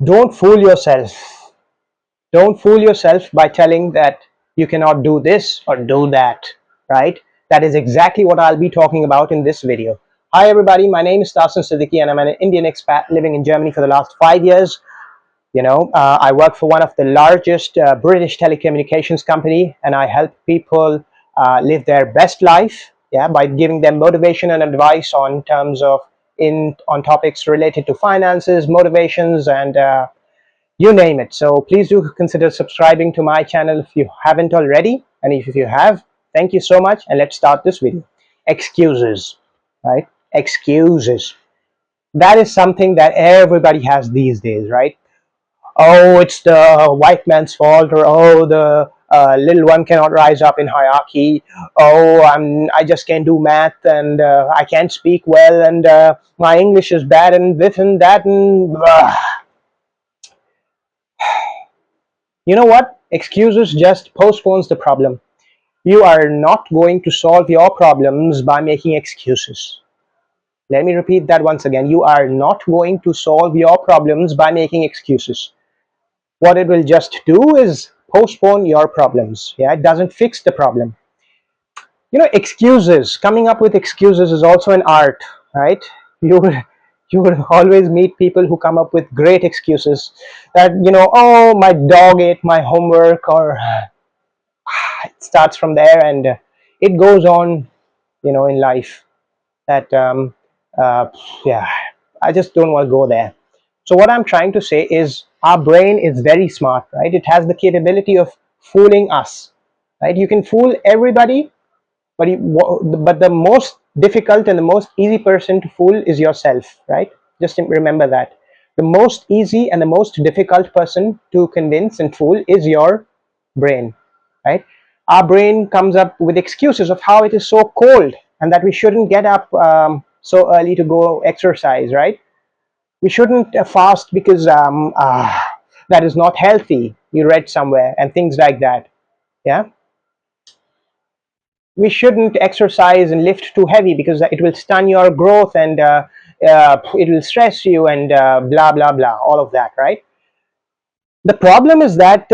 Don't fool yourself. Don't fool yourself by telling that you cannot do this or do that, right? That is exactly what I'll be talking about in this video. Hi everybody, my name is Tasin Siddiqui and I'm an Indian expat living in Germany for the last 5 years. I work for one of the largest British telecommunications company, and I help people live their best life, yeah, by giving them motivation and advice on terms of on topics related to finances, motivations, and you name it. So please do consider subscribing to my channel if you haven't already, and if you have, thank you so much. And let's start this video. Excuses, right? Excuses. That is something that everybody has these days, right? Oh, it's the white man's fault, or oh, the little one cannot rise up in hierarchy. Oh, I just can't do math, and I can't speak well, and my English is bad, and this and that, and you know what? Excuses just postpones the problem. You are not going to solve your problems by making excuses. Let me repeat that once again. You are not going to solve your problems by making excuses. What it will just do is postpone your problems. Yeah, it doesn't fix the problem. Excuses, coming up with excuses is also an art, right? You will always meet people who come up with great excuses that, oh, my dog ate my homework, or it starts from there, and it goes on, in life, that uh, yeah, I just don't want to go there. So what I'm trying to say is our brain is very smart, right? It has the capability of fooling us, right? You can fool everybody, but the most difficult and the most easy person to fool is yourself, right? Just remember that. The most easy and the most difficult person to convince and fool is your brain, right? Our brain comes up with excuses of how it is so cold and that we shouldn't get up so early to go exercise, right? We shouldn't fast because that is not healthy, you read somewhere, and things like that. Yeah, we shouldn't exercise and lift too heavy because it will stun your growth, and it will stress you, and blah blah blah, all of that, right? The problem is that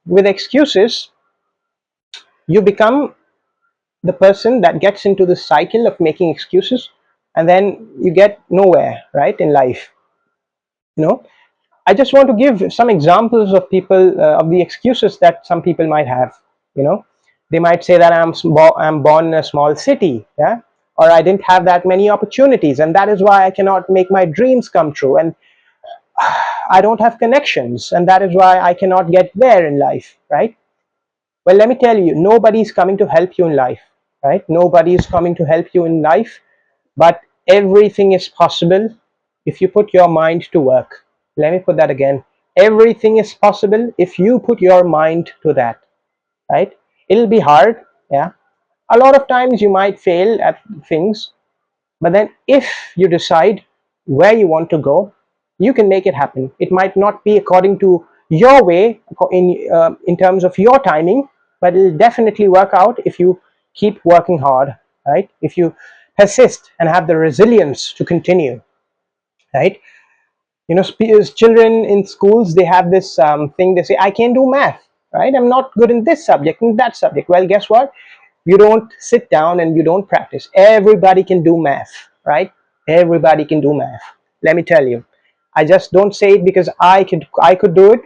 with excuses you become the person that gets into the cycle of making excuses, and then you get nowhere, right, in life. you know I just want to give some examples of people, of the excuses that some people might have. You know, they might say that I'm born in a small city, yeah, or I didn't have that many opportunities, and that is why I cannot make my dreams come true, and I don't have connections, and that is why I cannot get there in life, right? Well, let me tell you, nobody's coming to help you in life, right? Nobody is coming to help you in life, but everything is possible if you put your mind to work. Let me put that again. Everything is possible if you put your mind to that, right? It'll be hard, yeah. A lot of times you might fail at things, but then if you decide where you want to go, you can make it happen. It might not be according to your way, in terms of your timing, but it'll definitely work out if you keep working hard, right? If you persist and have the resilience to continue, right? As children in schools, they have this thing. They say, I can't do math, right? I'm not good in this subject and that subject. Well, guess what? You don't sit down and you don't practice. Everybody can do math, right? Everybody can do math. Let me tell you, I just don't say it because I could do it.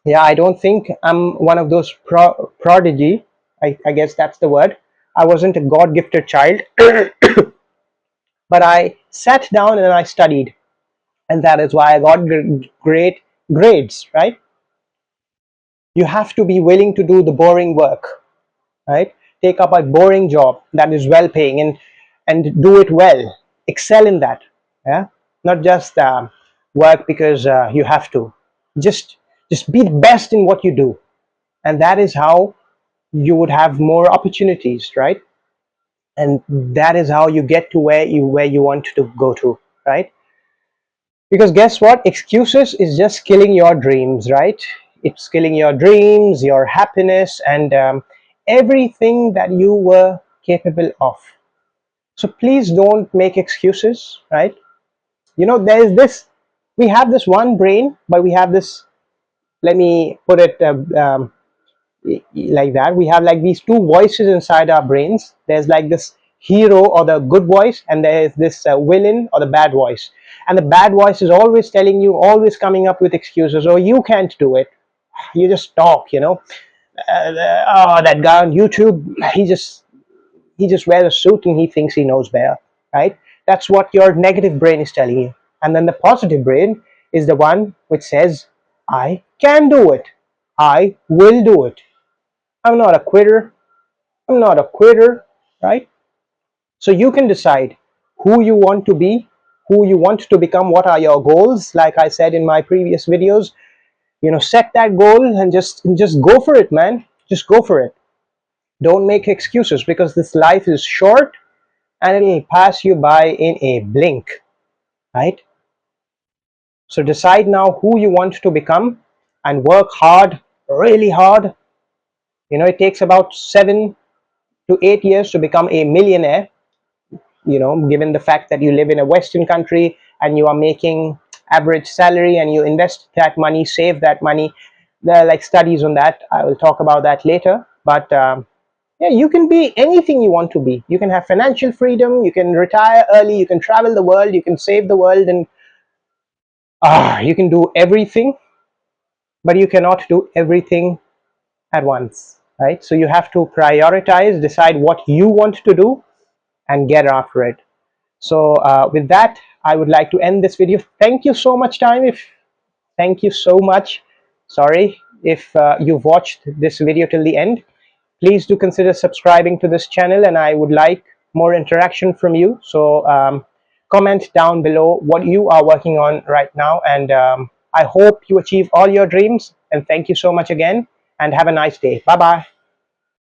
Yeah, I don't think I'm one of those prodigy. I guess that's the word. I wasn't a God gifted child, but I sat down and I studied, and that is why I got great grades, right? You have to be willing to do the boring work, right? Take up a boring job that is well paying, and do it well, excel in that. Yeah, not just work because you have to. Just be the best in what you do, and that is how you would have more opportunities, right? And that is how you get to where you want to go to, right? Because guess what? Excuses is just killing your dreams, right? It's killing your dreams, your happiness, and everything that you were capable of. So please don't make excuses, right? There's this We have this one brain, but we have this, let me put it like that, we have like these two voices inside our brains. There's like this hero or the good voice, and there's this villain or the bad voice. And the bad voice is always telling you, always coming up with excuses. Oh, you can't do it, you just talk, you know. Oh, that guy on YouTube, he just wears a suit and he thinks he knows better, right? That's what your negative brain is telling you. And then the positive brain is the one which says, I can do it, I will do it, I'm not a quitter, I'm not a quitter, right? So you can decide who you want to be, who you want to become, what are your goals. Like I said in my previous videos, you know, set that goal and just go for it, man. Just go for it. Don't make excuses, because this life is short and it'll pass you by in a blink, right? So decide now who you want to become and work hard, really hard. You know, it takes about 7 to 8 years to become a millionaire, you know, given the fact that you live in a Western country and you are making average salary and you invest that money, save that money. There are like studies on that. I will talk about that later. But yeah, you can be anything you want to be. You can have financial freedom, you can retire early, you can travel the world, you can save the world, and you can do everything, but you cannot do everything at once, right? So you have to prioritize, decide what you want to do, and get after it. So with that, I would like to end this video. Thank you so much, thank you so much. Sorry if you've watched this video till the end. Please do consider subscribing to this channel, and I would like more interaction from you. So comment down below what you are working on right now, and I hope you achieve all your dreams. And thank you so much again, and have a nice day. Bye bye.